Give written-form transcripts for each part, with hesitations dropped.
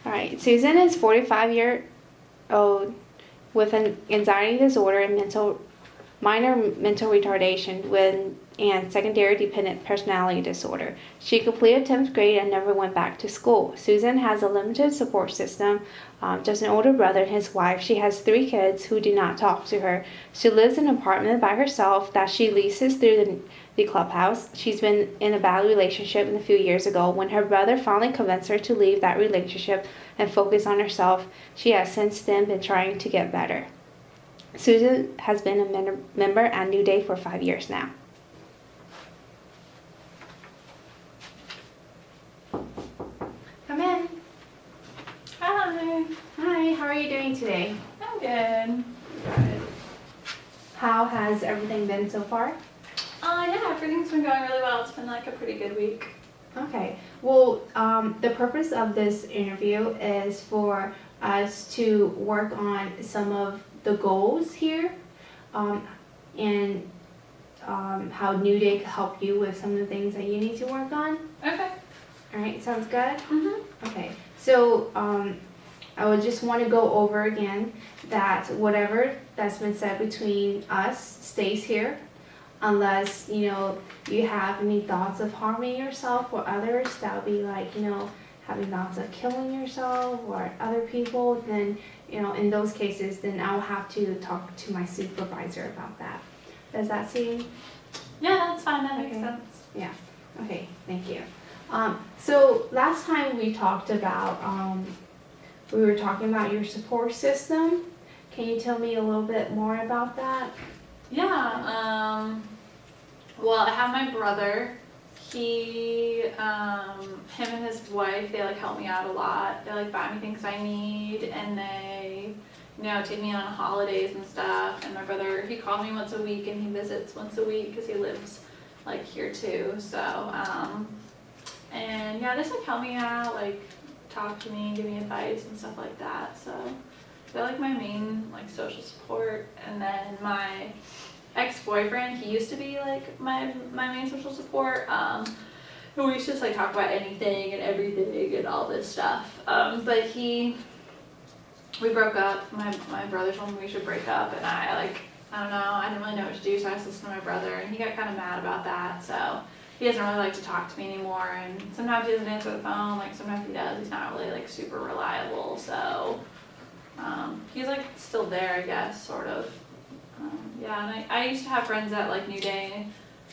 All right. Susan is 45-year-old with an anxiety disorder and minor mental retardation and secondary dependent personality disorder. She completed 10th grade and never went back to school. Susan has a limited support system, just an older brother and his wife. She has 3 kids who do not talk to her. She lives in an apartment by herself that she leases through the clubhouse. She's been in a bad relationship a few years ago. When her brother finally convinced her to leave that relationship and focus on herself, she has since then been trying to get better. Susan has been a member at New Day for 5 years now. Come in. Hi. Hi, how are you doing today? I'm good. Good. How has everything been so far? Yeah, everything's been going really well. It's been like a pretty good week. Okay. Well, the purpose of this interview is for us to work on some of the goals here, and how New Day can help you with some of the things that you need to work on. Okay. All right, sounds good? Mhm. Okay, so I would just want to go over again that whatever that's been said between us stays here, unless you have any thoughts of harming yourself or others. That would be like having thoughts of killing yourself or other people. Then in those cases, then I'll have to talk to my supervisor about that. Does that seem? Yeah, that's fine. That makes Okay. sense. Yeah. Okay. Thank you. So last time we talked about we were talking about your support system. Can you tell me a little bit more about that? Yeah. Well, I have my brother. Him and his wife, they like help me out a lot. They like buy me things I need, and they, take me on holidays and stuff. And my brother, he calls me once a week, and he visits once a week because he lives like here too. So, and yeah, they just like help me out, like talk to me, give me advice and stuff like that. So they're like my main like social support. And then my ex-boyfriend, he used to be like my main social support. And we used to just like talk about anything and everything and all this stuff. But we broke up. My brother told me we should break up, and I don't know, I didn't really know what to do, so I just listened to my brother, and he got kind of mad about that. So he doesn't really like to talk to me anymore, and sometimes he doesn't answer the phone, like sometimes he does. He's not really like super reliable. So he's like still there, I guess, sort of. Yeah, and I used to have friends at like New Day,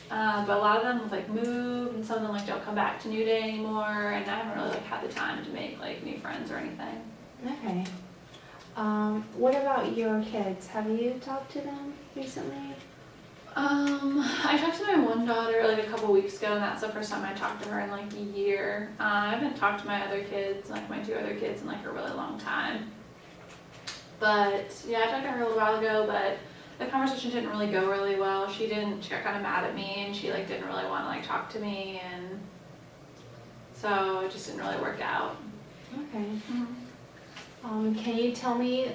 but a lot of them like moved, and some of them like don't come back to New Day anymore, and I haven't really like had the time to make like new friends or anything. Okay. What about your kids? Have you talked to them recently? I talked to my one daughter like a couple weeks ago, and that's the first time I talked to her in like a year. I haven't talked to my other kids, like my 2 other kids, in like a really long time. But yeah, I talked to her a little while ago, but the conversation didn't really go really well. She got kind of mad at me, and she like didn't really want to like talk to me, and so it just didn't really work out. Okay. Mm-hmm. Can you tell me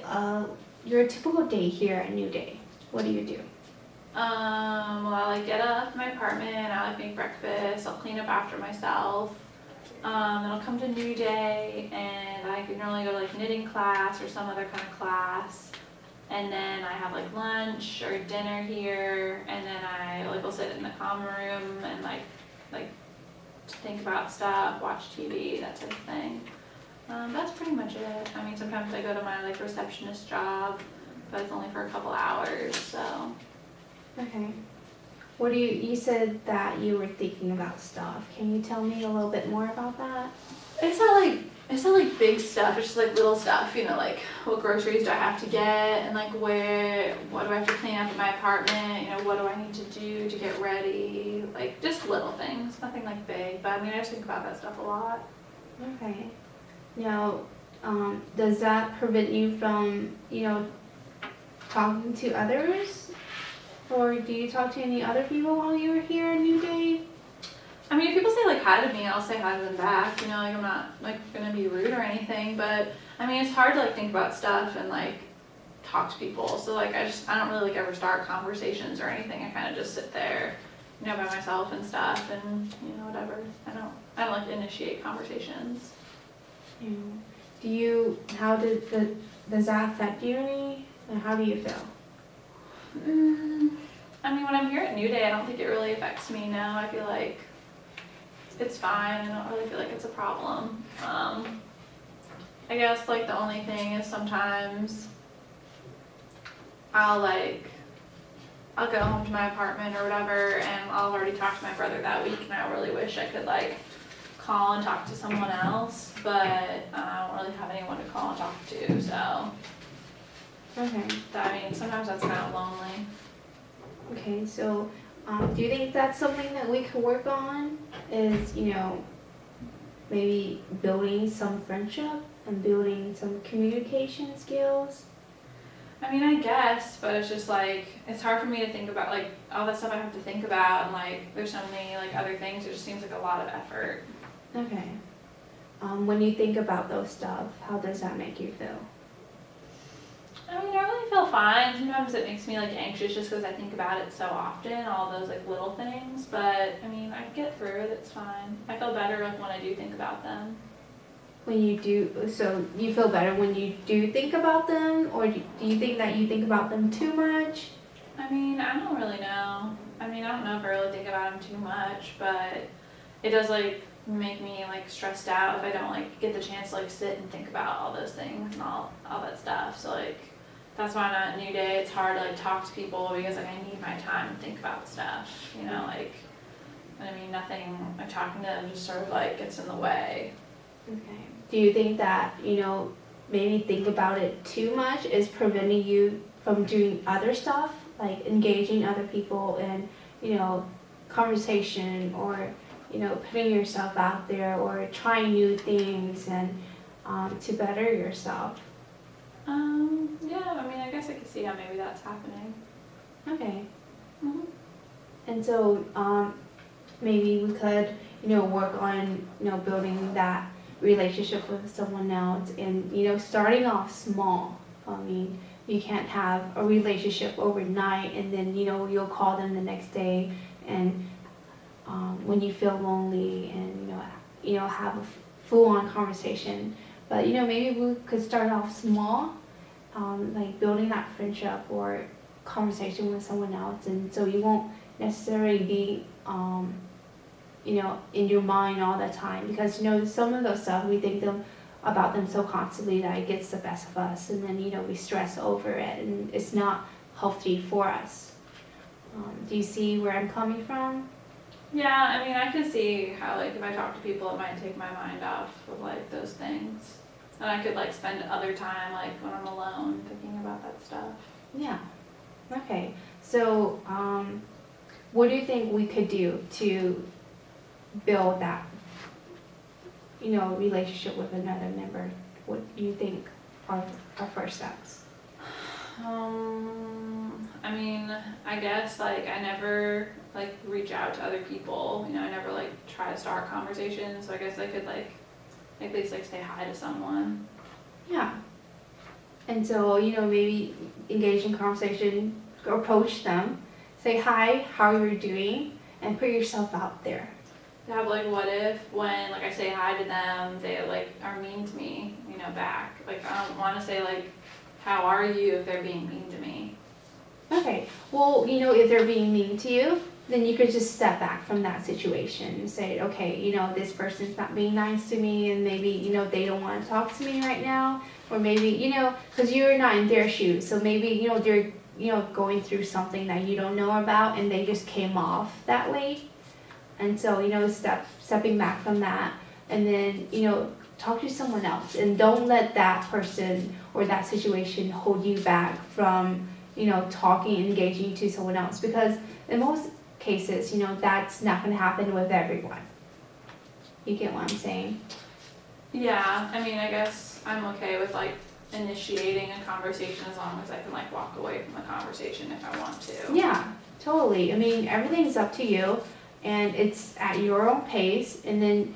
your typical day here at New Day? What do you do? Well, I like get up in my apartment, I like make breakfast, I'll clean up after myself. Then I'll come to New Day, and I can normally go to like knitting class or some other kind of class. And then I have like lunch or dinner here, and then I like will sit in the common room and like think about stuff, watch TV, that type of thing. That's pretty much it. I mean, sometimes I go to my like receptionist job, but it's only for a couple hours, so. Okay. You said that you were thinking about stuff. Can you tell me a little bit more about that? It's not like big stuff, it's just like little stuff, like what groceries do I have to get, and like what do I have to clean up in my apartment, what do I need to do to get ready, like just little things, nothing like big, but I mean I just think about that stuff a lot. Okay. Now, does that prevent you from, talking to others? Or do you talk to any other people while you were here at New Day? I mean, if people say like hi to me, I'll say hi to them back, like I'm not like gonna be rude or anything, but I mean it's hard to like think about stuff and like talk to people, so like I don't really like ever start conversations or anything. I kind of just sit there, by myself and stuff, and whatever. I don't like initiate conversations. Yeah. does that affect you any? And how do you feel? I mean, when I'm here at New Day, I don't think it really affects me now. I feel like it's fine. I don't really feel like it's a problem. I guess like the only thing is sometimes I'll go home to my apartment or whatever, and I'll already talk to my brother that week, and I really wish I could like call and talk to someone else, but I don't really have anyone to call and talk to, so Okay. I mean, sometimes that's kind of lonely. Okay, so do you think that's something that we could work on? Is, maybe building some friendship and building some communication skills? I mean, I guess, but it's just like, it's hard for me to think about, like, all that stuff I have to think about, and like, there's so many like other things, it just seems like a lot of effort. Okay. When you think about those stuff, how does that make you feel? I mean, I really feel fine. Sometimes it makes me like anxious just because I think about it so often, all those like little things, but I mean, I get through it, it's fine. I feel better like when I do think about them. When you do, so you feel better when you do think about them, or do you think that you think about them too much? I mean, I don't really know. I mean, I don't know if I really think about them too much, but it does like make me like stressed out if I don't like get the chance to like sit and think about all those things and all that stuff. So like, that's why I'm at New Day. It's hard to like talk to people because like I need my time to think about stuff, like, and I mean, nothing like talking to them just sort of like gets in the way. Okay. Do you think that, maybe think about it too much is preventing you from doing other stuff, like engaging other people in, conversation, or, putting yourself out there, or trying new things and to better yourself? Yeah, I mean, I guess I could see how maybe that's happening. Okay. Mm-hmm. And so maybe we could, work on, building that relationship with someone else, and, starting off small. I mean, you can't have a relationship overnight and then, you'll call them the next day, and when you feel lonely, and, have a full-on conversation. But, maybe we could start off small, like building that friendship or conversation with someone else, and so you won't necessarily be in your mind all the time, because some of those stuff we think about them so constantly that it gets the best of us, and then we stress over it, and it's not healthy for us. Do you see where I'm coming from? Yeah, I mean, I could see how like if I talk to people, it might take my mind off of like those things, and I could like spend other time like when I'm alone thinking about that stuff. Yeah. Okay. So what do you think we could do to build that, relationship with another member? What do you think are our first steps? I mean, I guess like I never like reach out to other people. I never like try to start conversations. So I guess I could like at least like say hi to someone. Yeah. And so, maybe engage in conversation, approach them, say hi, how you're doing, and put yourself out there. Have like, what if when like I say hi to them, they like are mean to me, back. Like I don't want to say like, how are you, if they're being mean to me. Okay. Well, if they're being mean to you, then you could just step back from that situation and say, okay, this person's not being nice to me, and maybe, they don't want to talk to me right now, or maybe, because you're not in their shoes, so maybe, they're, going through something that you don't know about, and they just came off that way. And so, stepping back from that, and then, talk to someone else, and don't let that person or that situation hold you back from, talking and engaging to someone else, because in most cases, that's not going to happen with everyone. You get what I'm saying? Yeah, I mean, I guess I'm okay with like initiating a conversation as long as I can like walk away from the conversation if I want to. Yeah, totally. I mean, everything's up to you, and it's at your own pace, and then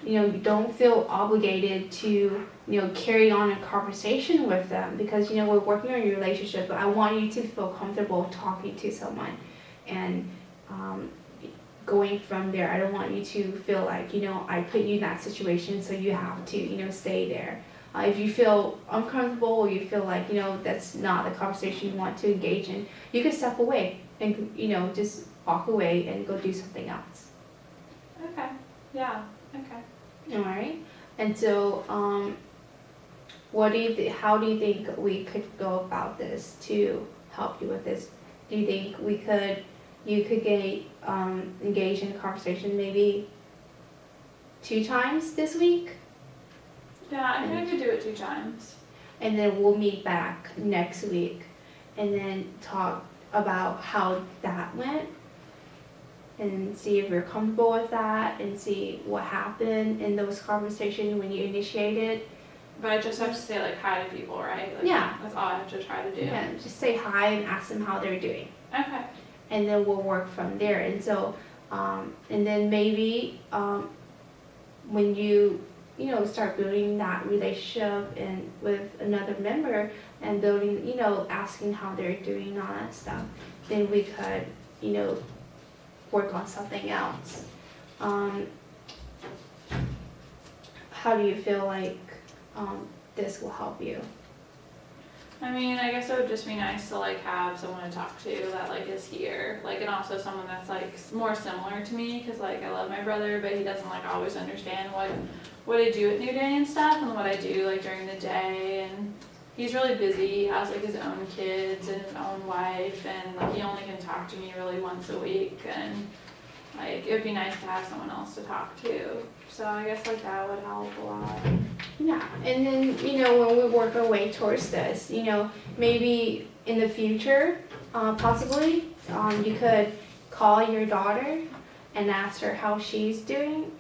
you don't feel obligated to carry on a conversation with them, because we're working on your relationship, but I want you to feel comfortable talking to someone, and going from there. I don't want you to feel like, I put you in that situation, so you have to, stay there. If you feel uncomfortable or you feel like, that's not the conversation you want to engage in, you can step away and, just walk away and go do something else. Okay. Yeah. Okay. All right. And so, how do you think we could go about this to help you with this? Do you think you could get engaged in a conversation maybe 2 times this week? Yeah, I think I could do it 2 times. And then we'll meet back next week and then talk about how that went and see if you're comfortable with that and see what happened in those conversations when you initiated. But I just have to say like hi to people, right? Like, Yeah. That's all I have to try to do. Yeah, just say hi and ask them how they're doing. Okay. And then we'll work from there. And so, and then maybe when you start building that relationship and with another member and building, asking how they're doing, all that stuff, then we could, work on something else. How do you feel like this will help you? I mean, I guess it would just be nice to like have someone to talk to that like is here, like, and also someone that's like more similar to me, because like I love my brother, but he doesn't like always understand what I do at New Day and stuff, and what I do like during the day, and he's really busy. He has like his own kids and his own wife, and like he only can talk to me really once a week, and like it would be nice to have someone else to talk to. So I guess like that would help a lot. Yeah, and then, when we work our way towards this, maybe in the future, possibly, you could call your daughter and ask her how she's doing